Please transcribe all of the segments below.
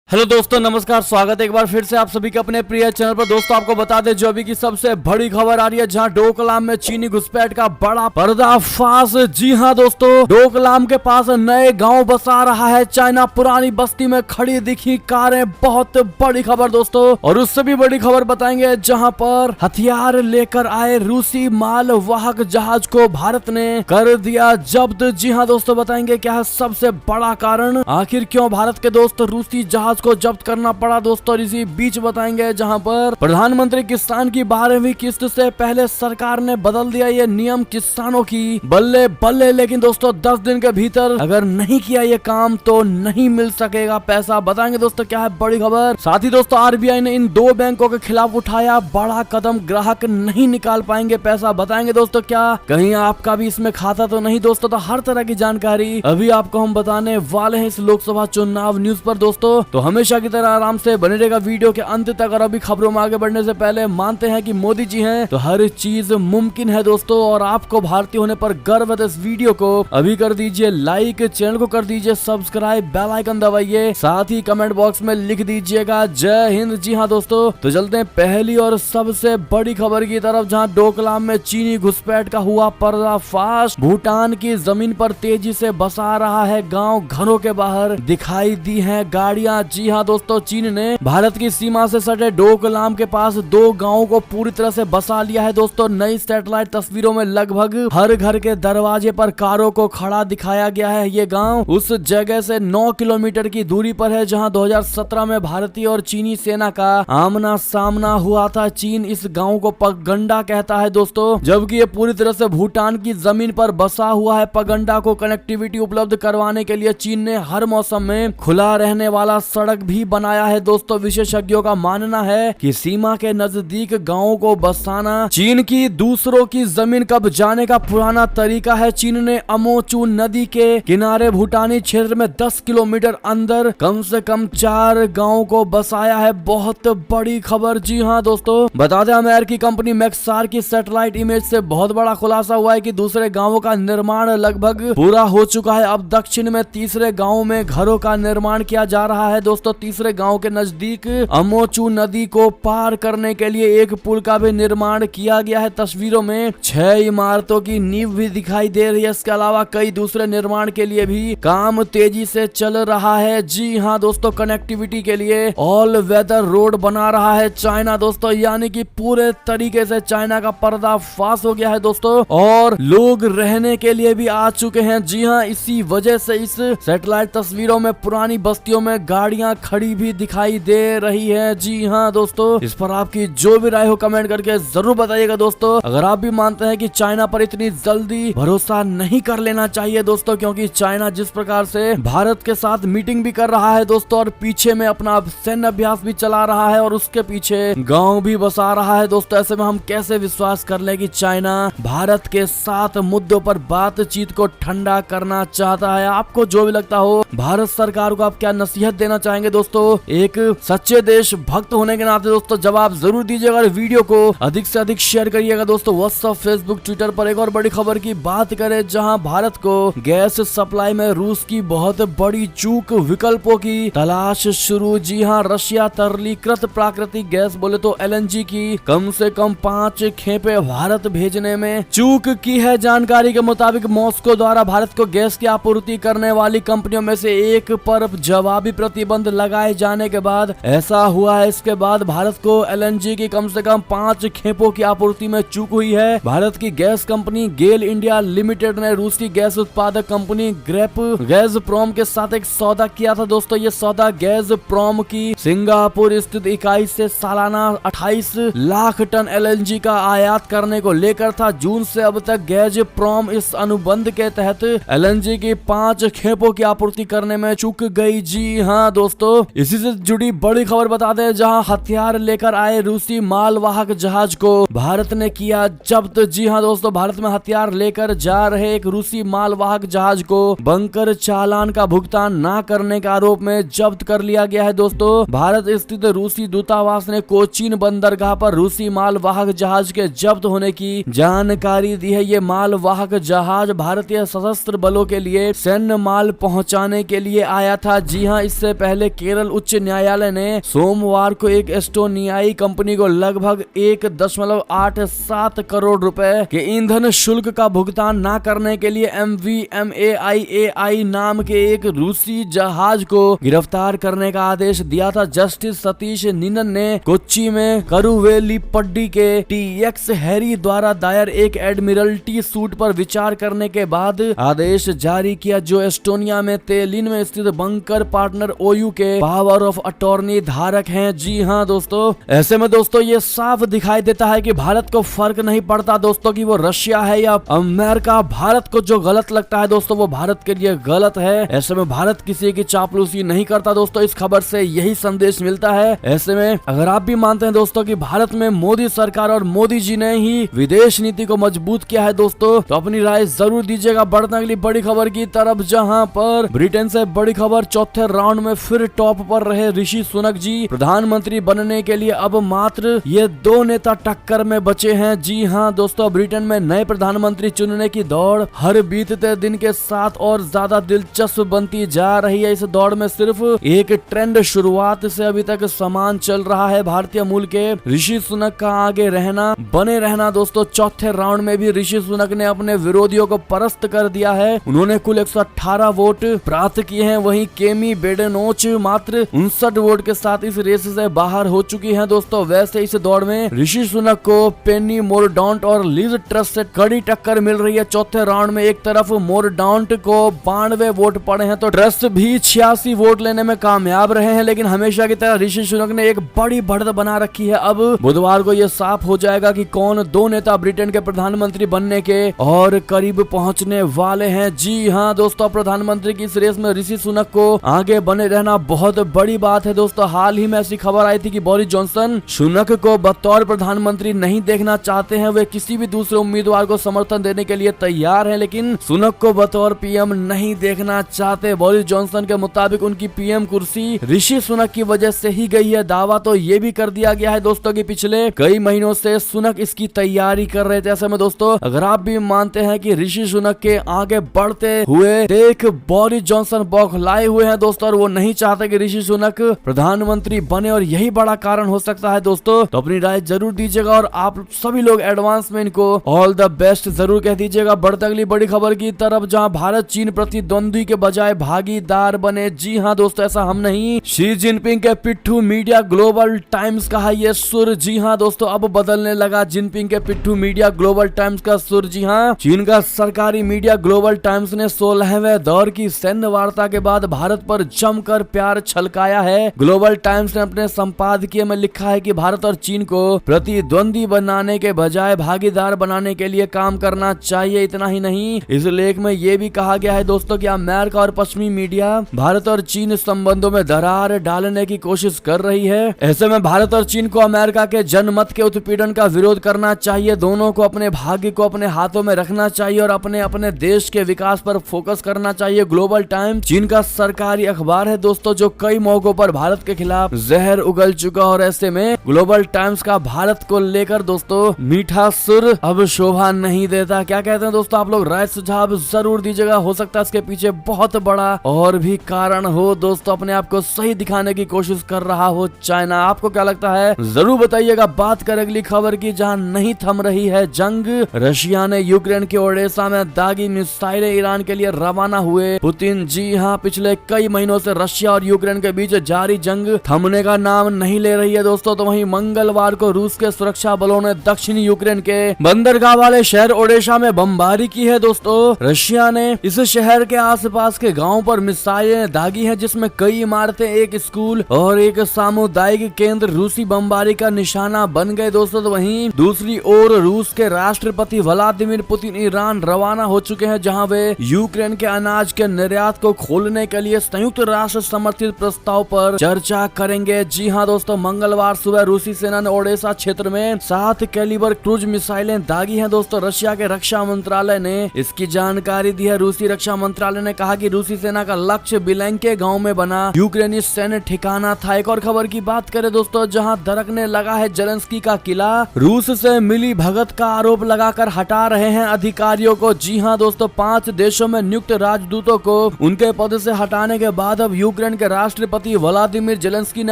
Hello दोस्तों, नमस्कार। स्वागत है एक बार फिर से आप सभी के अपने प्रिय चैनल पर। दोस्तों आपको बता दें जो अभी की सबसे बड़ी खबर आ रही है, जहां डोकलाम में चीनी घुसपैठ का बड़ा पर्दाफाश। जी हां दोस्तों, डोकलाम के पास नए गांव बसा रहा है चाइना। पुरानी बस्ती में खड़ी दिखी कारें। बहुत बड़ी खबर दोस्तों, और उससे भी बड़ी खबर बताएंगे जहां पर हथियार लेकर आए रूसी माल वाहक जहाज को भारत ने कर दिया जब्त। जी हाँ दोस्तों, बताएंगे क्या है सबसे बड़ा कारण, आखिर क्यों भारत के दोस्त रूसी जहाज को जब्त करना पड़ा दोस्तों। और इसी बीच बताएंगे जहां पर प्रधानमंत्री किसान की 12वीं किस्त से पहले सरकार ने बदल दिया ये नियम किसानों की बल्ले बल्ले। लेकिन दोस्तों 10 दिन के भीतर अगर नहीं किया ये काम तो नहीं मिल सकेगा पैसा। बताएंगे दोस्तों क्या है बड़ी खबर। साथ ही दोस्तों आरबीआई ने इन 2 बैंकों के खिलाफ उठाया बड़ा कदम, ग्राहक नहीं निकाल पाएंगे पैसा। बताएंगे दोस्तों क्या कहीं आपका भी इसमें खाता तो नहीं दोस्तों। तो हर तरह की जानकारी अभी आपको हम बताने वाले हैं इस लोकसभा चुनाव न्यूज पर दोस्तों। तो हमेशा की तरह आराम से बने रहेगा वीडियो के अंत तक। और अभी खबरों में आगे बढ़ने से पहले मानते हैं कि मोदी जी हैं तो हर चीज मुमकिन है दोस्तों। और आपको भारतीय होने पर गर्व है तो इस वीडियो को अभी कर दीजिए लाइक, चैनल को कर दीजिए सब्सक्राइब, बेल आइकन दबाइए, साथ ही कमेंट बॉक्स में लिख दीजिएगा जय हिंद। जी हाँ दोस्तों, तो चलते हैं पहली और सबसे बड़ी खबर की तरफ, जहाँ डोकलाम में चीनी घुसपैठ का हुआ पर्दाफाश। भूटान की जमीन पर तेजी से बसा रहा है गाँव, घरों के बाहर दिखाई दी है गाड़ियां। जी हाँ दोस्तों, चीन ने भारत की सीमा से सटे डोकलाम के पास 2 गांवों को पूरी तरह से बसा लिया है दोस्तों। नई सैटेलाइट तस्वीरों में लगभग हर घर के दरवाजे पर कारों को खड़ा दिखाया गया है। ये गांव उस जगह से 9 किलोमीटर की दूरी पर है जहां 2017 में भारतीय और चीनी सेना का आमना सामना हुआ था। चीन इस गाँव को पगंडा कहता है दोस्तों, जबकि ये पूरी तरह से भूटान की जमीन पर बसा हुआ है। पगंडा को कनेक्टिविटी उपलब्ध करवाने के लिए चीन ने हर मौसम में खुला रहने वाला सड़क भी बनाया है दोस्तों। विशेषज्ञों का मानना है कि सीमा के नजदीक गांवों को बसाना चीन की दूसरों की जमीन कब जाने का पुराना तरीका है। चीन ने अमोचू नदी के किनारे भूटानी क्षेत्र में 10 किलोमीटर अंदर कम से कम 4 गांवों को बसाया है। बहुत बड़ी खबर। जी हाँ दोस्तों, बता दें अमेरिकी कंपनी मैक्सार की सैटेलाइट इमेज से बहुत बड़ा खुलासा हुआ है कि दूसरे गांवों का निर्माण लगभग पूरा हो चुका है। अब दक्षिण में तीसरे गांव में घरों का निर्माण किया जा रहा है दोस्तों। तीसरे गांव के नजदीक अमोचू नदी को पार करने के लिए एक पुल का भी निर्माण किया गया है। तस्वीरों में 6 इमारतों की नींव भी दिखाई दे रही है। इसके अलावा कई दूसरे निर्माण के लिए भी काम तेजी से चल रहा है। जी हाँ दोस्तों, कनेक्टिविटी के लिए ऑल वेदर रोड बना रहा है चाइना दोस्तों, यानी कि पूरे तरीके से चाइना का पर्दाफाश हो गया है दोस्तों, और लोग रहने के लिए भी आ चुके हैं। जी हाँ, इसी वजह से इस सैटेलाइट तस्वीरों में पुरानी बस्तियों में गाड़ियां खड़ी भी दिखाई दे रही है। जी हाँ दोस्तों, इस पर आपकी जो भी राय हो कमेंट करके जरूर बताइएगा दोस्तों। अगर आप भी मानते हैं कि चाइना पर इतनी जल्दी भरोसा नहीं कर लेना चाहिए दोस्तों, क्योंकि चाइना जिस प्रकार से भारत के साथ मीटिंग भी कर रहा है दोस्तों, और पीछे में अपना सैन्य अभ्यास भी चला रहा है, और उसके पीछे गाँव भी बसा रहा है दोस्तों। ऐसे में हम कैसे विश्वास कर ले कि चाइना भारत के साथ मुद्दों पर बातचीत को ठंडा करना चाहता है। आपको जो भी लगता हो, भारत सरकार को आप क्या नसीहत देना चाहेंगे दोस्तों एक सच्चे देश भक्त होने के नाते दोस्तों, जवाब जरूर दीजिएगा। वीडियो को अधिक से अधिक शेयर करिएगा दोस्तों व्हाट्सएप, फेसबुक, ट्विटर पर। एक और बड़ी खबर की बात करें, जहां भारत को गैस सप्लाई में रूस की बहुत बड़ी चूक, विकल्पों की तलाश शुरू। जी हां, रशिया तरलीकृत प्राकृतिक गैस बोले तो एलएनजी की कम से कम 5 खेपे भारत भेजने में चूक की है। जानकारी के मुताबिक मॉस्को द्वारा भारत को गैस की आपूर्ति करने वाली कंपनियों में से एक पर जवाबी प्रतिबंध लगाए जाने के बाद ऐसा हुआ है। इसके बाद भारत को एलएनजी की कम से कम 5 खेपों की आपूर्ति में चूक हुई है। भारत की गैस कंपनी गेल इंडिया लिमिटेड ने रूसी गैस उत्पादक कंपनी गैज़प्रोम के साथ एक सौदा किया था दोस्तों। ये सौदा गैज़प्रोम की सिंगापुर स्थित इकाई से सालाना 28 लाख टन एलएनजी का आयात करने को लेकर था। जून से अब तक गैज़प्रोम इस अनुबंध के तहत एलएनजी की 5 खेपों की आपूर्ति करने में चूक गई। जी हाँ दोस्तों, इसी से जुड़ी बड़ी खबर बता दें, जहां हथियार लेकर आए रूसी मालवाहक जहाज को भारत ने किया जब्त। जी हां दोस्तों, भारत में हथियार लेकर जा रहे एक रूसी मालवाहक जहाज को बंकर चालान का भुगतान न करने के आरोप में जब्त कर लिया गया है दोस्तों। भारत स्थित रूसी दूतावास ने कोचीन बंदरगाह पर रूसी मालवाहक जहाज के जब्त होने की जानकारी दी है। ये मालवाहक जहाज भारतीय सशस्त्र बलों के लिए सैन्य माल पहुंचाने के लिए आया था। जी हां, इससे पहले पहले केरल उच्च न्यायालय ने सोमवार को एक एस्टोनियाई कंपनी को लगभग 1.87 करोड़ रुपए के ईंधन शुल्क का भुगतान न करने के लिए MVMAIAI नाम के एक रूसी जहाज को गिरफ्तार करने का आदेश दिया था। जस्टिस सतीश निनन ने कोच्चि में करुवेलीपड्डी के TX हैरी द्वारा दायर एक एडमिरल्टी सूट पर विचार करने के बाद आदेश जारी किया, जो एस्टोनिया में तेलिन में स्थित बंकर पार्टनर OU के पावर ऑफ अटॉर्नी धारक हैं। जी हाँ दोस्तों, ऐसे में दोस्तों ये साफ दिखाई देता है कि भारत को फर्क नहीं पड़ता दोस्तों कि वो रशिया है या अमेरिका। भारत को जो गलत लगता है दोस्तों वो भारत के लिए गलत है। ऐसे में भारत किसी की चापलूसी नहीं करता दोस्तों। इस खबर से यही संदेश मिलता है। ऐसे में अगर आप भी मानते हैं दोस्तों कि भारत में मोदी सरकार और मोदी जी ने ही विदेश नीति को मजबूत किया है दोस्तों, तो अपनी राय जरूर दीजिएगा। बढ़ते अगली बड़ी खबर की तरफ, जहां पर ब्रिटेन से बड़ी खबर, चौथे राउंड में फिर टॉप पर रहे ऋषि सुनक जी। प्रधानमंत्री बनने के लिए अब मात्र ये 2 नेता टक्कर में बचे हैं। जी हाँ दोस्तों, ब्रिटेन में नए प्रधानमंत्री चुनने की दौड़ हर बीतते दिन के साथ और ज्यादा दिलचस्प बनती जा रही है। इस दौड़ में सिर्फ एक ट्रेंड शुरुआत से अभी तक समान चल रहा है। भारतीय मूल के ऋषि सुनक का आगे रहना, बने रहना दोस्तों। चौथे राउंड में भी ऋषि सुनक ने अपने विरोधियों को परास्त कर दिया है। उन्होंने कुल 118 वोट प्राप्त किए हैं। वहीं केमी बेडेनोच मात्र 59 वोट के साथ इस रेस से बाहर हो चुकी हैं दोस्तों। वैसे इस दौड़ में ऋषि सुनक को पेनी मोरडाउंट और लिज ट्रस से कड़ी टक्कर मिल रही है। चौथे राउंड में एक तरफ मोरडाउंट को 92 वोट पड़े हैं तो ट्रस भी 86 वोट लेने में कामयाब रहे हैं, लेकिन हमेशा की तरह ऋषि सुनक ने एक बड़ी बढ़त बना रखी है। अब बुधवार को यह साफ हो जाएगा कि कौन 2 नेता ब्रिटेन के प्रधानमंत्री बनने के और करीब पहुंचने वाले हैं। जी हाँ दोस्तों, प्रधानमंत्री की इस रेस में ऋषि सुनक को आगे बने रहना बहुत बड़ी बात है दोस्तों। हाल ही में ऐसी खबर आई थी कि बोरिस जॉनसन सुनक को बतौर प्रधानमंत्री नहीं देखना चाहते हैं। वे किसी भी दूसरे उम्मीदवार को समर्थन देने के लिए तैयार हैं, लेकिन सुनक को बतौर PM नहीं देखना चाहते। बोरिस जॉनसन के मुताबिक उनकी PM कुर्सी ऋषि सुनक की वजह से ही गई है। दावा तो ये भी कर दिया गया है दोस्तों कि पिछले कई महीनों से सुनक इसकी तैयारी कर रहे थे। ऐसे में दोस्तों अगर आप भी मानते हैं कि ऋषि सुनक के आगे बढ़ते हुए देख बोरिस जॉनसन बौखलाए हुए हैं दोस्तों और वो नहीं चाहते कि ऋषि सुनक प्रधानमंत्री बने और यही बड़ा कारण हो सकता है दोस्तों, तो अपनी राय जरूर दीजिएगा और आप सभी लोग एडवांस में इनको ऑल द बेस्ट जरूर कह दीजिएगा। बढ़ते अगली बड़ी खबर की तरफ, जहां भारत चीन प्रतिद्वंदी के बजाय भागीदार बने। जी हाँ दोस्तों, ऐसा हम नहीं, शी जिनपिंग के पिट्ठू मीडिया ग्लोबल टाइम्स का है ये सुर। जी हाँ दोस्तों, अब बदलने लगा जिनपिंग के पिट्ठू मीडिया ग्लोबल टाइम्स का सुर। जी हाँ, चीन का सरकारी मीडिया ग्लोबल टाइम्स ने 16वें दौर की सैन्य वार्ता के बाद भारत पर जमकर प्यार छलकाया है। ग्लोबल टाइम्स ने अपने संपादकीय में लिखा है कि भारत और चीन को प्रतिद्वंदी बनाने के बजाय भागीदार बनाने के लिए काम करना चाहिए। इतना ही नहीं, इस लेख में ये भी कहा गया है दोस्तों कि अमेरिका और पश्चिमी मीडिया भारत और चीन संबंधों में दरार डालने की कोशिश कर रही है। ऐसे में भारत और चीन को अमेरिका के जनमत के उत्पीड़न का विरोध करना चाहिए। दोनों को अपने भाग्य को अपने हाथों में रखना चाहिए और अपने अपने देश के विकास पर फोकस करना चाहिए। ग्लोबल टाइम्स चीन का सरकारी अखबार है दोस्तों, जो कई मौकों पर भारत के खिलाफ जहर उगल चुका और ऐसे में ग्लोबल टाइम्स का भारत को लेकर दोस्तों मीठा सुर अब शोभा नहीं देता। क्या कहते हैं दोस्तों आप लोग? राय सुझाव जरूर दीजिएगा। हो सकता है इसके पीछे बहुत बड़ा और भी कारण हो दोस्तों, अपने आप को सही दिखाने की कोशिश कर रहा हो चाइना। आपको क्या लगता है जरूर बताइएगा। बात करें अगली खबर की, जहां नहीं थम रही है जंग। रशिया ने यूक्रेन के ओडेसा में दागी मिसाइलें ईरान के लिए रवाना हुए पुतिन। जी हां, पिछले कई महीनों से रशिया और यूक्रेन के बीच जारी जंग थमने का नाम नहीं ले रही है दोस्तों। तो वहीं मंगलवार को रूस के सुरक्षा बलों ने दक्षिणी यूक्रेन के बंदरगाह वाले शहर ओडेसा में बमबारी की है दोस्तों। रशिया ने इस शहर के आसपास के गांवों पर मिसाइलें दागी हैं, जिसमें कई इमारतें, एक स्कूल और एक सामुदायिक केंद्र रूसी बमबारी का निशाना बन गए दोस्तों। तो वहीं दूसरी ओर रूस के राष्ट्रपति व्लादिमीर पुतिन ईरान रवाना हो चुके हैं, जहां वे यूक्रेन के अनाज के निर्यात को खोलने के लिए संयुक्त राष्ट्र समर्थित प्रस्ताव पर चर्चा करेंगे। जी हां दोस्तों, मंगलवार सुबह रूसी सेना ने ओडेसा क्षेत्र में 7 कैलिबर क्रूज मिसाइलें दागी हैं दोस्तों। रशिया के रक्षा मंत्रालय ने इसकी जानकारी दी है। रूसी रक्षा मंत्रालय ने कहा कि रूसी सेना का लक्ष्य बिलेंके गांव में बना यूक्रेनी सैन्य ठिकाना था। एक और खबर की बात करें दोस्तों, जहां दरकने लगा है जेलेंस्की का किला। रूस से मिली भगत का आरोप लगाकर हटा रहे हैं अधिकारियों को। जी हां दोस्तों, 5 देशों में नियुक्त राजदूतों को उनके पद से हटाने के बाद अब यूक्रेन यूक्रेन के राष्ट्रपति व्लादिमीर जेलेंस्की ने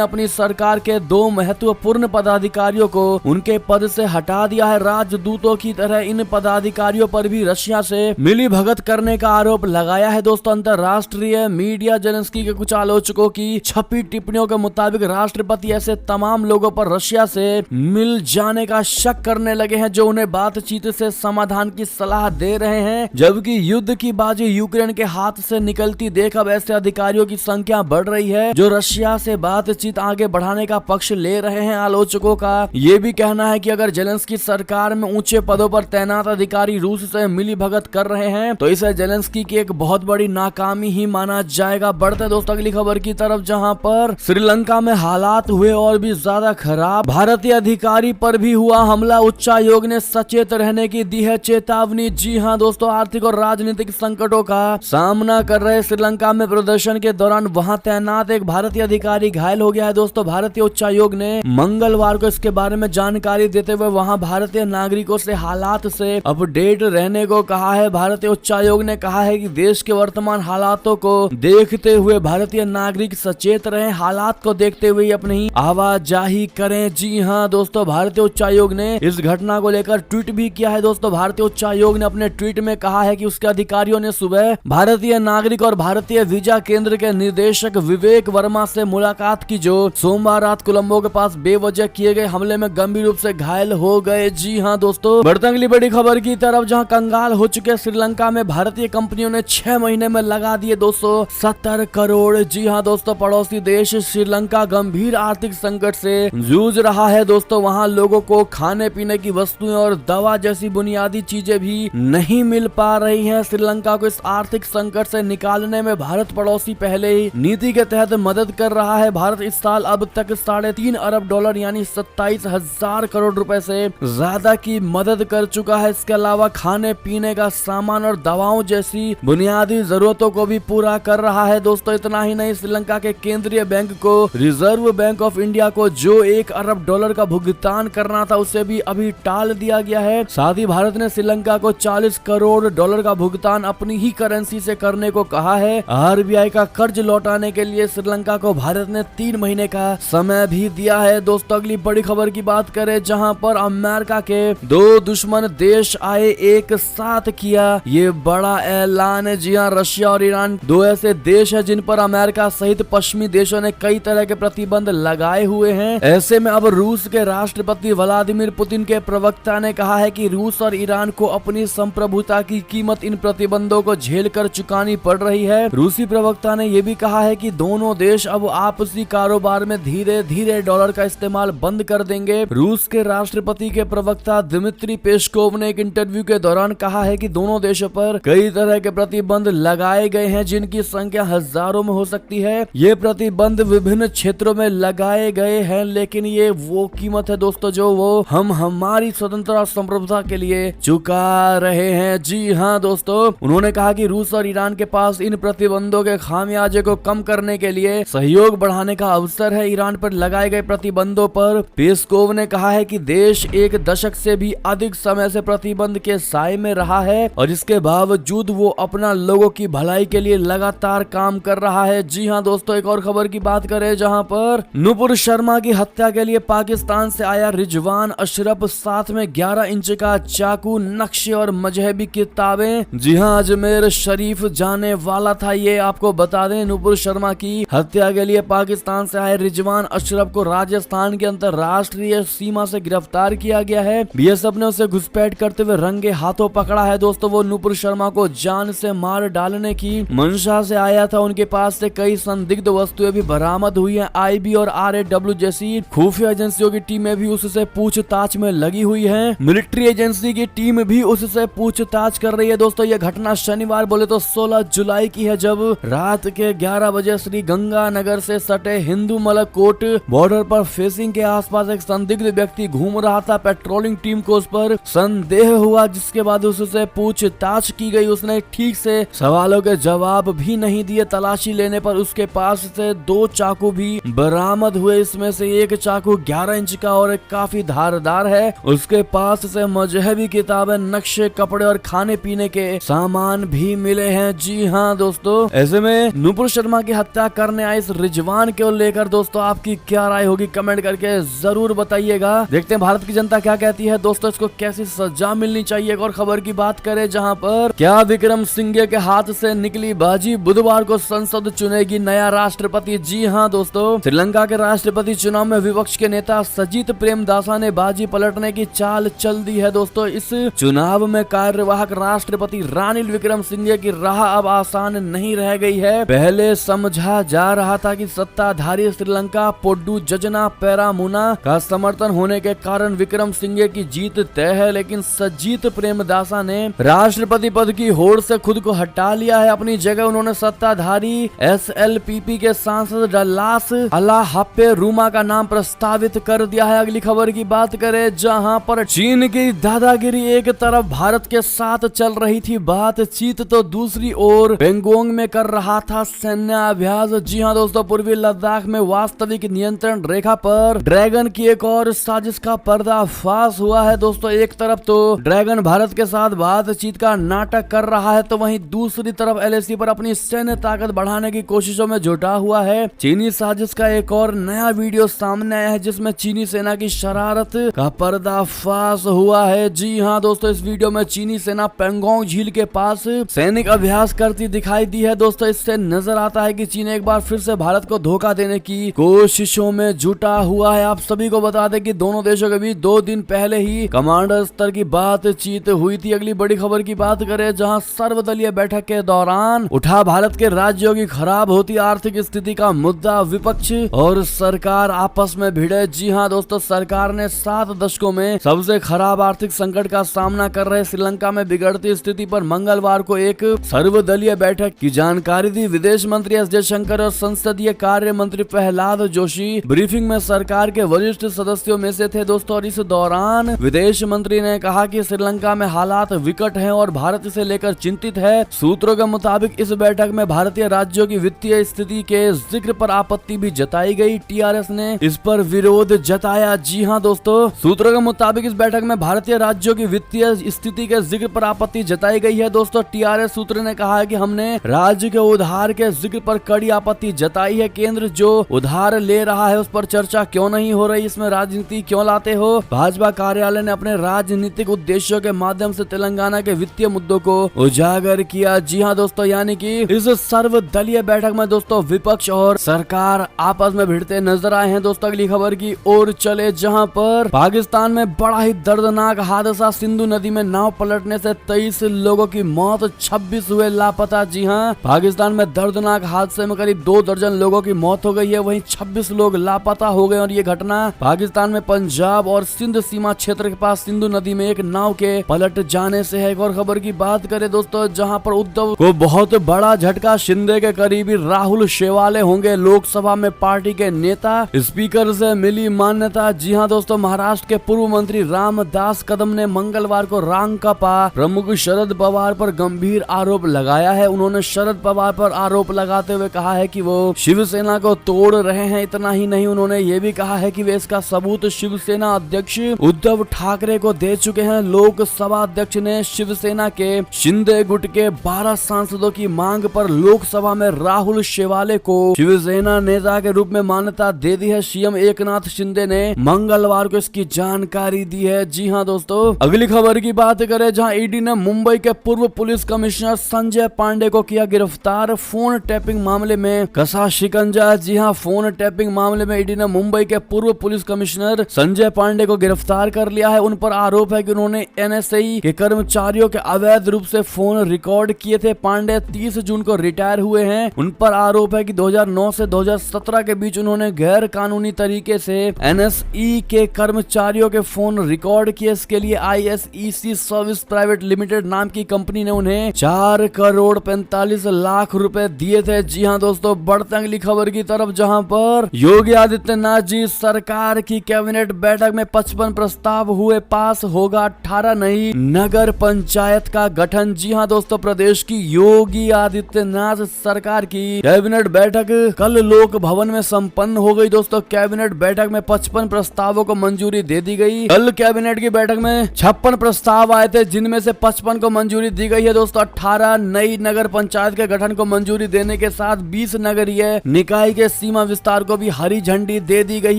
अपनी सरकार के 2 महत्वपूर्ण पदाधिकारियों को उनके पद से हटा दिया है। राजदूतों की तरह इन पदाधिकारियों पर भी रशिया से मिली भगत करने का आरोप लगाया है। दोस्तों, अंतरराष्ट्रीय मीडिया जेलेंस्की के कुछ आलोचकों की छपी टिप्पणियों के मुताबिक राष्ट्रपति ऐसे तमाम लोगों पर रशिया से मिल जाने का शक करने लगे हैं जो उन्हें बातचीत से समाधान की सलाह दे रहे हैं, जबकि युद्ध की बाजी यूक्रेन के हाथ से निकलती देख अब ऐसे अधिकारियों की संख्या बढ़ रही है जो रशिया से बातचीत आगे बढ़ाने का पक्ष ले रहे हैं। आलोचकों का ये भी कहना है कि अगर जेलेंस्की सरकार में ऊंचे पदों पर तैनात अधिकारी रूस से मिली भगत कर रहे हैं तो इसे जेलेंस्की की एक बहुत बड़ी नाकामी ही माना जाएगा। बढ़ते दोस्तों अगली खबर की तरफ, जहां पर श्रीलंका में हालात हुए और भी ज्यादा खराब। भारतीय अधिकारी पर भी हुआ हमला, उच्चायोग ने सचेत रहने की दी है चेतावनी। जी हां दोस्तों, आर्थिक और राजनीतिक संकटों का सामना कर रहे श्रीलंका में प्रदर्शन के दौरान वहां तैनात एक भारतीय अधिकारी घायल हो गया है। दोस्तों, भारतीय उच्चायोग ने मंगलवार को इसके बारे में जानकारी देते हुए वहां भारतीय नागरिकों से हालात से अपडेट रहने को कहा है। भारतीय उच्चायोग ने कहा है कि देश के वर्तमान हालातों को देखते हुए भारतीय नागरिक सचेत रहें, हालात को देखते हुए अपनी आवाजाही करें। जी हां दोस्तों, भारतीय उच्चायोग ने इस घटना को लेकर ट्वीट भी किया है। दोस्तों, भारतीय उच्चायोग ने अपने ट्वीट में कहा है कि उसके अधिकारियों ने सुबह भारतीय नागरिक और भारतीय वीजा केंद्र के निदेशक विवेक वर्मा से मुलाकात की जो सोमवार रात कोलंबो के पास बेवजह किए गए हमले में गंभीर रूप से घायल हो गए। जी हां दोस्तों, बढ़ते अगली बड़ी खबर की तरफ, जहां कंगाल हो चुके श्रीलंका में भारतीय कंपनियों ने 6 महीने में लगा दिए 270 करोड़। जी हां दोस्तों, पड़ोसी देश श्रीलंका गंभीर आर्थिक संकट से जूझ रहा है। दोस्तों, वहां लोगों को खाने पीने की वस्तुएं और दवा जैसी बुनियादी चीजें भी नहीं मिल पा रही हैं। श्रीलंका को इस आर्थिक संकट से निकालने में भारत पड़ोसी पहले ही नीति के तहत मदद कर रहा है। भारत इस साल अब तक $3.5 अरब यानी 27,000 करोड़ रुपए से ज्यादा की मदद कर चुका है। इसके अलावा खाने पीने का सामान और दवाओं जैसी बुनियादी जरूरतों को भी पूरा कर रहा है। दोस्तों, इतना ही नहीं, श्रीलंका के केंद्रीय बैंक को रिजर्व बैंक ऑफ इंडिया को जो $1 अरब का भुगतान करना था उसे भी अभी टाल दिया गया है। साथ ही भारत ने श्रीलंका को $40 करोड़ का भुगतान अपनी ही करेंसी से करने को कहा है। आरबीआई का कर्ज लौटाने के लिए श्रीलंका को भारत ने 3 महीने का समय भी दिया है। दोस्तों, अगली बड़ी खबर की बात करें, जहां पर अमेरिका के 2 दुश्मन देश आए एक साथ किया ये बड़ा ऐलान है। जी हां, रशिया और ईरान 2 ऐसे देश है जिन पर अमेरिका सहित पश्चिमी देशों ने कई तरह के प्रतिबंध लगाए हुए हैं। ऐसे में अब रूस के राष्ट्रपति व्लादिमीर पुतिन के प्रवक्ता ने कहा है कि रूस और ईरान को अपनी संप्रभुता की कीमत इन प्रतिबंधों को झेल कर चुकानी पड़ रही है। रूसी प्रवक्ता ने यह भी कहा है कि दोनों देश अब आपसी कारोबार में धीरे धीरे डॉलर का इस्तेमाल बंद कर देंगे। रूस के राष्ट्रपति के प्रवक्ता दिमित्री पेस्कोव ने एक इंटरव्यू के दौरान कहा है कि दोनों देशों पर कई तरह के प्रतिबंध लगाए गए हैं जिनकी संख्या हजारों में हो सकती है। ये प्रतिबंध विभिन्न क्षेत्रों में लगाए गए हैं, लेकिन ये वो कीमत है दोस्तों जो वो हम हमारी स्वतंत्रता और संप्रभुता के लिए चुका रहे हैं। जी हाँ दोस्तों, उन्होंने कहा कि रूस और ईरान के पास इन प्रतिबंधों के खामियाजे को कम करने के लिए सहयोग बढ़ाने का अवसर है। ईरान पर लगाए गए प्रतिबंधों पर पेस्कोव ने कहा है कि देश 1 दशक से भी अधिक समय से प्रतिबंध के साए में रहा है और इसके बावजूद वो अपना लोगों की भलाई के लिए लगातार काम कर रहा है। जी हाँ दोस्तों, एक और खबर की बात करें, जहां पर नुपुर शर्मा की हत्या के लिए पाकिस्तान से आया रिजवान अशरफ, साथ में 11 इंच का चाकू, नक्शे और मजहबी किताबें। जी हाँ, अजमेर शरीफ जाने वाला था। ये आपको बता दें, नुपुर शर्मा की हत्या के लिए पाकिस्तान से आए रिजवान अशरफ को राजस्थान के अंतरराष्ट्रीय सीमा से गिरफ्तार किया गया है। बीएसएफ ने उसे घुसपैठ करते हुए रंगे हाथों पकड़ा है। दोस्तों, वो नुपुर शर्मा को जान से मार डालने की मंशा से आया था। उनके पास से कई संदिग्ध वस्तुएं भी बरामद हुई हैं। आईबी और आरएडब्ल्यू जैसी खुफिया एजेंसियों की टीमें भी उससे पूछताछ में लगी हुई है। मिलिट्री एजेंसी की टीम भी उससे पूछताछ कर रही है। दोस्तों, यह घटना शनिवार बोले तो 16 जुलाई की है, जब रात के 11 बजे श्री गंगानगर से सटे हिंदू मलकोट बॉर्डर पर फेसिंग के आसपास एक संदिग्ध व्यक्ति घूम रहा था। पेट्रोलिंग टीम को उस पर संदेह हुआ, जिसके बाद उससे पूछताछ की गई। उसने ठीक से सवालों के जवाब भी नहीं दिए। तलाशी लेने पर उसके पास से 2 चाकू भी बरामद हुए। इसमें से एक चाकू 11 इंच का और एक काफी धारदार है। उसके पास से मजहबी किताबें, नक्शे, कपड़े और खाने पीने के सामान भी मिले हैं। जी हाँ दोस्तों, ऐसे में नुपुर शर्मा की हत्या करने आए इस रिजवान को लेकर दोस्तों आपकी क्या राय होगी, कमेंट करके जरूर बताइएगा। देखते हैं भारत की जनता क्या कहती है दोस्तों, इसको कैसी सजा मिलनी चाहिए। और खबर की बात करें जहां पर क्या विक्रम सिंघे के हाथ से निकली बाजी, बुधवार को संसद चुनेगी नया राष्ट्रपति। जी हां दोस्तों, श्रीलंका के राष्ट्रपति चुनाव में विपक्ष के नेता सजीत प्रेमदासा ने बाजी पलटने की चाल चल दी है दोस्तों। इस चुनाव में कार्यवाहक राष्ट्रपति रानिल विक्रम सिंघे की राह अब आसान नहीं रह गई है। पहले समझा जा रहा था कि सत्ताधारी श्रीलंका पोड्डू जजना पेरामुना का समर्थन होने के कारण विक्रम सिंघे की जीत तय है, लेकिन सजीत प्रेमदासा ने राष्ट्रपति पद की होड़ से खुद को हटा लिया है। अपनी जगह उन्होंने सत्ताधारी SLPP के सांसद डल्लास अलाहप्पे रूमा का नाम प्रस्तावित कर दिया है। अगली खबर की बात करें जहां पर चीन की दादागिरी एक तरफ भारत के साथ चल रही थी बातचीत, तो दूसरी ओर पेंगोंग में कर रहा था सैन्य अभ्यास। जी हां दोस्तों, पूर्वी लद्दाख में वास्तविक नियंत्रण रेखा पर ड्रैगन की एक और साजिश का पर्दाफाश हुआ है दोस्तों। एक तरफ तो ड्रैगन भारत के साथ बातचीत का नाटक कर रहा है, तो वहीं दूसरी तरफ LAC पर अपनी सैन्य ताकत बढ़ाने की कोशिशों में जुटा हुआ है। चीनी साजिश का एक और नया वीडियो सामने आया है जिसमें चीनी सेना की शरारत का पर्दाफाश हुआ है। जी हां दोस्तों, इस वीडियो में चीनी सेना पेंगोंग झील के पास सैनिक अभ्यास करती दिखाई दी है दोस्तों। इससे नजर आता है कि चीन एक बार फिर से भारत को धोखा देने की कोशिशों में जुटा हुआ है। आप सभी को बता दें कि दोनों देशों के बीच 2 दिन पहले ही कमांडर स्तर की बातचीत हुई थी। अगली बड़ी खबर की बात करें जहां सर्वदलीय बैठक के दौरान उठा भारत के राज्यों की खराब होती आर्थिक स्थिति का मुद्दा, विपक्ष और सरकार आपस में भिड़े। जी हां दोस्तों, सरकार ने 7 दशकों में सबसे खराब आर्थिक संकट का सामना कर रहे श्रीलंका में बिगड़ती स्थिति पर मंगलवार को एक सर्वदलीय बैठक की जानकारी दी। विदेश मंत्री S जयशंकर और संसदीय कार्य मंत्री प्रहलाद जोशी ब्रीफिंग में सरकार के वरिष्ठ सदस्यों में से थे दोस्तों। और इस दौरान विदेश मंत्री ने कहा कि श्रीलंका में हालात विकट हैं और भारत इसे लेकर चिंतित है। सूत्रों के मुताबिक इस बैठक में भारतीय राज्यों की वित्तीय स्थिति के जिक्र पर आपत्ति भी जताई गई। TRS ने इस पर विरोध जताया। जी हां दोस्तों, सूत्रों के मुताबिक इस बैठक में भारतीय राज्यों की वित्तीय स्थिति के जिक्र पर आपत्ति जताई गई है दोस्तों। TRS सूत्र ने कहा है कि हमने राज्य के उधार के जिक्र पर कड़ी आपत्ति जताई है। केंद्र जो उधार ले रहा है उस पर चर्चा क्यों नहीं हो रही, इसमें राजनीति क्यों लाते हो। भाजपा कार्यालय ने अपने राजनीतिक उद्देश्यों के माध्यम से तेलंगाना के वित्तीय मुद्दों को उजागर किया। जी हां दोस्तों, यानी कि इस सर्वदलीय बैठक में दोस्तों विपक्ष और सरकार आपस में भिड़ते नजर आए हैं दोस्तों। अगली खबर की ओर चले जहां पर पाकिस्तान में बड़ा ही दर्दनाक हादसा, सिंधु नदी में नाव पलटने से 23 लोगों की मौत, 26 हुए लापता। जी हां, पाकिस्तान में दर्दनाक हादसे में करीब 2 दर्जन लोगों की मौत हो गई है, वहीं 26 लोग लापता हो गए। और ये घटना पाकिस्तान में पंजाब और सिंध सीमा क्षेत्र के पास सिंधु नदी में एक नाव के पलट जाने से है। एक और खबर की बात करें दोस्तों जहां पर उद्धव को बहुत बड़ा झटका, शिंदे के करीबी राहुल शेवाले होंगे लोकसभा में पार्टी के नेता, स्पीकर से मिली मान्यता। जी हां दोस्तों, महाराष्ट्र के पूर्व मंत्री रामदास कदम ने मंगलवार को रांकापा प्रमुख शरद पवार पर गंभीर आरोप लगाया है। उन्होंने शरद पवार पर आरोप लगाते हुए कहा है कि वो शिवसेना को तोड़ रहे हैं। इतना ही नहीं, उन्होंने ये भी कहा है कि वे इसका सबूत शिवसेना अध्यक्ष उद्धव ठाकरे को दे चुके हैं। लोकसभा अध्यक्ष ने शिवसेना के शिंदे गुट के 12 सांसदों की मांग पर लोकसभा में राहुल शेवाले को शिवसेना नेता के रूप में मान्यता दे दी है। सीएम एकनाथ शिंदे ने मंगलवार को इसकी जानकारी दी है। जी हां दोस्तों, अगली खबर की बात करें जहां ईडी ने मुंबई के पूर्व पुलिस कमिश्नर संजय पांडे को किया गिरफ्तार, फोन टैपिंग मामले में कसा शिकंजा। जी हां, फोन टैपिंग मामले में ईडी ने मुंबई के पूर्व पुलिस कमिश्नर संजय पांडे को गिरफ्तार कर लिया है। उन पर आरोप है कि उन्होंने NSA के कर्मचारियों के अवैध रूप से फोन रिकॉर्ड किए थे। पांडे 30 जून को रिटायर हुए हैं। उन पर आरोप है कि 2009 से 2017 के बीच उन्होंने गैर कानूनी तरीके से NSE के कर्मचारियों के फोन रिकॉर्ड किए। इसके लिए ISEC सर्विस प्राइवेट लिमिटेड नाम की कंपनी ने उन्हें 4 करोड़ 45 लाख रुपए दिए थे। जी हां दोस्तों, बढ़ते अगली खबर की तरफ जहां पर योगी आदित्यनाथ जी सरकार की कैबिनेट बैठक में 55 प्रस्ताव हुए पास, होगा 18 नई नगर पंचायत का गठन। जी हां दोस्तों, प्रदेश की योगी आदित्यनाथ सरकार की कैबिनेट बैठक कल लोक भवन में संपन्न हो गई दोस्तों। कैबिनेट बैठक में 55 प्रस्तावों को मंजूरी दे दी गई। कल कैबिनेट की बैठक में 56 प्रस्ताव आए थे जिनमें से 55 को मंजूरी दी गई है दोस्तों। 18 नई नगर पंचायत के गठन को मंजूरी देने के साथ 20 नगरीय निकाय के सीमा विस्तार को भी हरी झंडी दे दी गई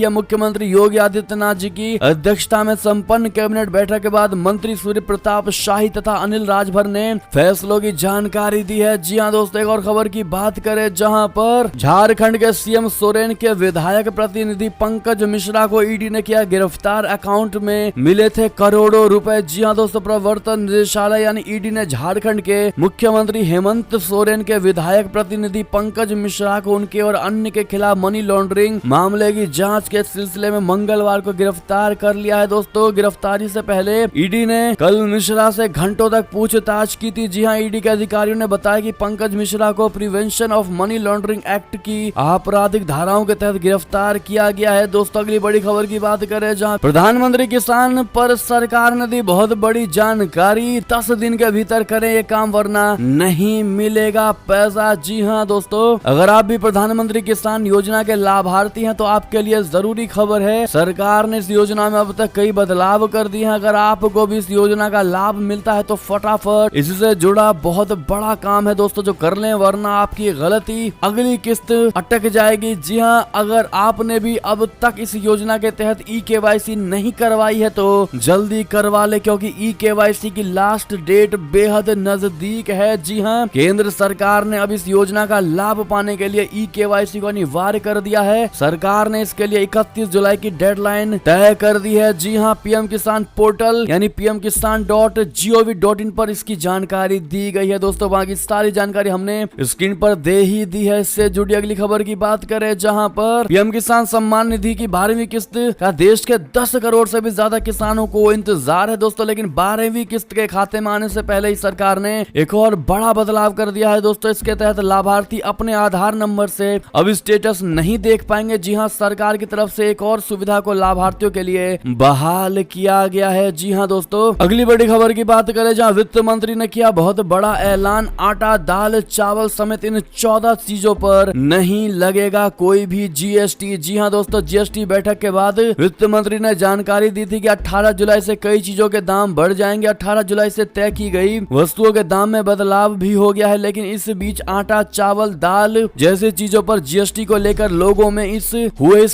है। मुख्यमंत्री योगी आदित्यनाथ जी की अध्यक्षता में संपन्न कैबिनेट बैठक के बाद मंत्री सूर्य प्रताप शाही तथा अनिल राजभर ने फैसलों की जानकारी दी है। जी हाँ दोस्तों, एक और खबर की बात करें जहां पर झारखंड के सीएम सोरेन के विधायक प्रतिनिधि पंकज मिश्रा को ईडी ने किया गिरफ्तार। अकाउंट में मिले थे करोड़ों रुपए। जी हाँ दोस्तों, प्रवर्तन निदेशालय यानी ईडी ने झारखंड के मुख्यमंत्री हेमंत सोरेन के विधायक प्रतिनिधि पंकज मिश्रा को उनके और अन्य के खिलाफ मनी लॉन्ड्रिंग मामले की जांच के सिलसिले में मंगलवार को गिरफ्तार कर लिया है। दोस्तों, गिरफ्तारी से पहले ईडी ने कल मिश्रा से घंटों तक पूछताछ की थी। जी हाँ, ईडी के अधिकारियों ने बताया कि पंकज मिश्रा को prevention of money laundering act की आपराधिक धाराओं के तहत गिरफ्तार किया गया है। दोस्तों, अगली बड़ी खबर की बात करें जहां प्रधानमंत्री किसान पर सरकार ने दी बहुत बड़ी जानकारी। 10 दिन के भीतर करें ये काम वरना नहीं मिलेगा पैसा। जी हाँ दोस्तों, अगर आप भी प्रधानमंत्री किसान योजना के लाभार्थी हैं तो आपके लिए जरूरी खबर है। सरकार ने इस योजना में अब तक कई बदलाव कर दिए हैं। अगर आपको भी इस योजना का लाभ मिलता है तो फटाफट इससे जुड़ा बहुत बड़ा काम है दोस्तों जो कर लें, वरना आपकी गलती अगली किस्त अटक जाएगी। जी हाँ, अगर आपने भी अब तक इस योजना के तहत ई-केवाईसी नहीं करवाई है तो जल्दी करवा ले, क्योंकि ई-केवाईसी की लास्ट डेट बेहद नजदीक है। जी हाँ, केंद्र सरकार ने अब इस योजना का लाभ पाने के लिए ई-केवाईसी को अनिवार्य कर दिया है। सरकार ने इसके लिए 31 जुलाई की डेडलाइन तय कर दी है। जी हाँ, पीएम किसान पोर्टल यानी pmkisan.gov.in पर इसकी जानकारी दी गई है। दोस्तों, बाकी सारी जानकारी हमने स्क्रीन पर दे ही दी है। इससे जुड़ी अगली खबर की बात करें जहां पर पीएम किसान सम्मान निधि की 12वीं किस्त का देश के 10 करोड़ से भी ज्यादा किसानों को इंतजार है दोस्तों, लेकिन 12वीं किस्त के खाते में आने से पहले ही सरकार ने एक और बड़ा बदलाव कर दिया है। दोस्तों, इसके तहत लाभार्थी अपने आधार नंबर से अब स्टेटस नहीं देख पाएंगे। जी हाँ, सरकार की तरफ से एक और सुविधा को लाभार्थियों के लिए बहाल किया गया है। जी हाँ दोस्तों, अगली बड़ी खबर की बात करें जहां वित्त मंत्री ने किया बहुत बड़ा ऐलान। आटा, दाल, चावल समेत इन 14 चीजों पर नहीं लगेगा कोई भी जीएसटी। जी हाँ दोस्तों, जीएसटी बैठक के बाद वित्त मंत्री ने जानकारी दी थी कि 18 जुलाई से कई चीजों के दाम बढ़ जाएंगे। 18 जुलाई से तय की गई वस्तुओं के दाम में बदलाव भी हो गया है, लेकिन इस बीच आटा, चावल, दाल जैसी चीजों पर जीएसटी को लेकर लोगों में इस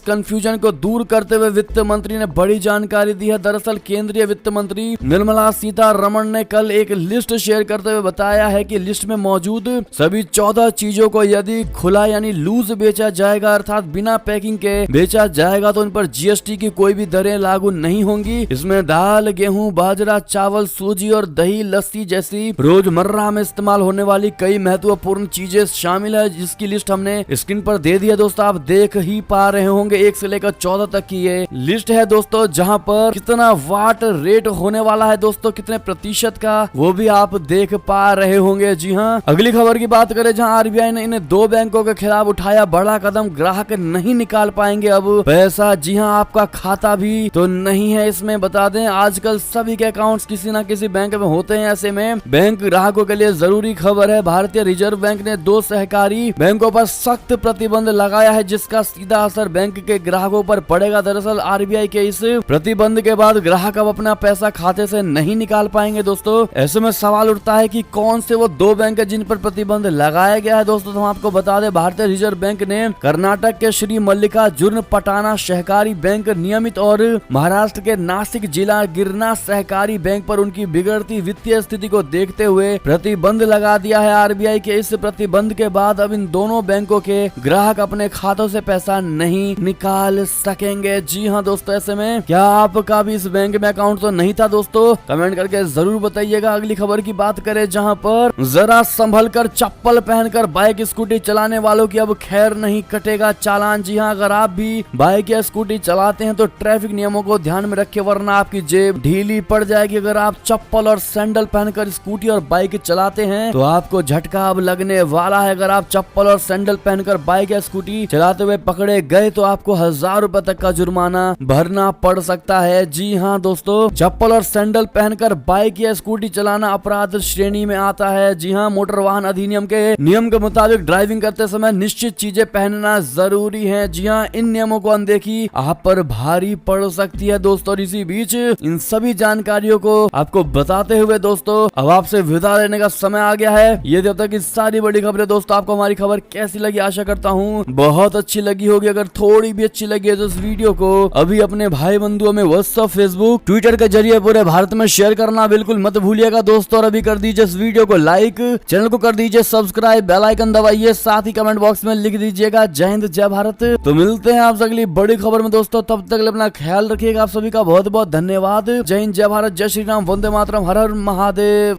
कंफ्यूजन को दूर करते हुए वित्त मंत्री ने बड़ी जानकारी दी है। दरअसल केंद्रीय वित्त मंत्री निर्मला सीतारमण ने कल एक लिस्ट शेयर करते हुए बताया है कि लिस्ट में मौजूद सभी 14 चीजों को यदि खुला यानी लूज बेचा जाएगा, अर्थात बिना पैकिंग के बेचा जाएगा, तो उन पर जीएसटी की कोई भी दरें लागू नहीं होंगी। इसमें दाल, गेहूं, बाजरा, चावल, सूजी और दही, लस्सी जैसी रोजमर्रा में इस्तेमाल होने वाली कई महत्वपूर्ण चीजें शामिल है, जिसकी लिस्ट हमने स्क्रीन पर दे दी है। दोस्तों, आप देख ही पा रहे होंगे 1 से लेकर 14 तक की ये लिस्ट है दोस्तों, जहां पर कितना वाट रेट होने वाला है दोस्तों, कितने प्रतिशत का, वो भी आप देख पा रहे होंगे। जी हाँ, अगली खबर की बात करें जहां आरबीआई ने इन 2 बैंकों के खिलाफ उठाया बड़ा कदम। ग्राहक नहीं निकाल पाएंगे अब पैसा। जी हाँ, आपका खाता भी तो नहीं है इसमें। बता दें, आजकल सभी के अकाउंट्स किसी न किसी बैंक में होते हैं। ऐसे में बैंक ग्राहकों के लिए जरूरी खबर है। भारतीय रिजर्व बैंक ने 2 सहकारी बैंकों पर सख्त प्रतिबंध लगाया है, जिसका सीधा असर बैंक के ग्राहकों पर पड़ेगा। दरअसल आरबीआई के इस प्रतिबंध के बाद ग्राहक अब अपना पैसा खाते से नहीं निकाल पाएंगे। दोस्तों, ऐसे में सवाल उठता है कि कौन से वो 2 बैंक है जिन पर प्रतिबंध लगाया गया है। दोस्तों, हम आपको बता दें, भारतीय रिजर्व बैंक ने कर्नाटक के श्री मल्लिकार्जुन पटाना सहकारी बैंक नियमित और महाराष्ट्र के नासिक जिला गिरना सहकारी बैंक पर उनकी बिगड़ती वित्तीय स्थिति को देखते हुए प्रतिबंध लगा दिया है। आरबीआई के इस प्रतिबंध के बाद अब इन दोनों बैंकों के ग्राहक अपने खातों से पैसा नहीं निकाल सकेंगे। जी हाँ दोस्तों, ऐसे में क्या आपका भी इस बैंक में अकाउंट तो नहीं था दोस्तों? कमेंट करके जरूर बताइएगा। अगली खबर की बात करें जहां पर जरा संभल कर चप्पल पहनकर बाइक स्कूटी चलाने वालों की अब खैर नहीं कटेगा चालान। जी हाँ, अगर आप भी बाइक या स्कूटी चलाते हैं तो ट्रैफिक नियमों को ध्यान में रखें, वरना आपकी जेब ढीली पड़ जाएगी। अगर आप चप्पल और सैंडल पहनकर स्कूटी और बाइक चलाते हैं तो आपको झटका अब लगने वाला है। अगर आप चप्पल और सैंडल पहनकर बाइक या स्कूटी चलाते हुए पकड़े गए तो आपको 1000 रुपए तक का जुर्माना भरना पड़ सकता है। जी हाँ दोस्तों, चप्पल और सैंडल पहनकर बाइक या स्कूटी चलाना अपराध श्रेणी में आता है। जी हाँ, मोटर वाहन अधिनियम के नियम के मुताबिक ड्राइविंग करते समय निश्चित चीजें पहनना जरूरी है। जी हाँ, इन नियमों को अनदेखी आप पर भारी पड़ सकती है दोस्तों। इसी बीच इन सभी जानकारियों को आपको बताते हुए दोस्तों अब आपसे विदा लेने का समय आ गया है। ये जब तक की सारी बड़ी खबरें दोस्तों दोस्तों आपको हमारी खबर कैसी लगी, आशा करता हूँ बहुत अच्छी लगी होगी। अगर थोड़ी भी अच्छी लगी है तो इस वीडियो को अभी अपने भाई बंधुओं में व्हाट्सएप, फेसबुक, ट्विटर के जरिए पूरे भारत में शेयर करना बिल्कुल मत भूलिएगा दोस्तों। और अभी कर दीजिए इस वीडियो को लाइक, चैनल को कर दीजिए सब्सक्राइब, बेल आइकन दबाइए, साथ ही कमेंट बॉक्स में लिख दीजिएगा जय हिंद जय भारत। तो मिलते हैं आपसे अगली बड़ी खबर में दोस्तों, तब तक अपना ख्याल रखिएगा। आप सभी का बहुत बहुत धन्यवाद। जय हिंद जय भारत, जय श्री राम, वंदे मातरम, हर हर महादेव।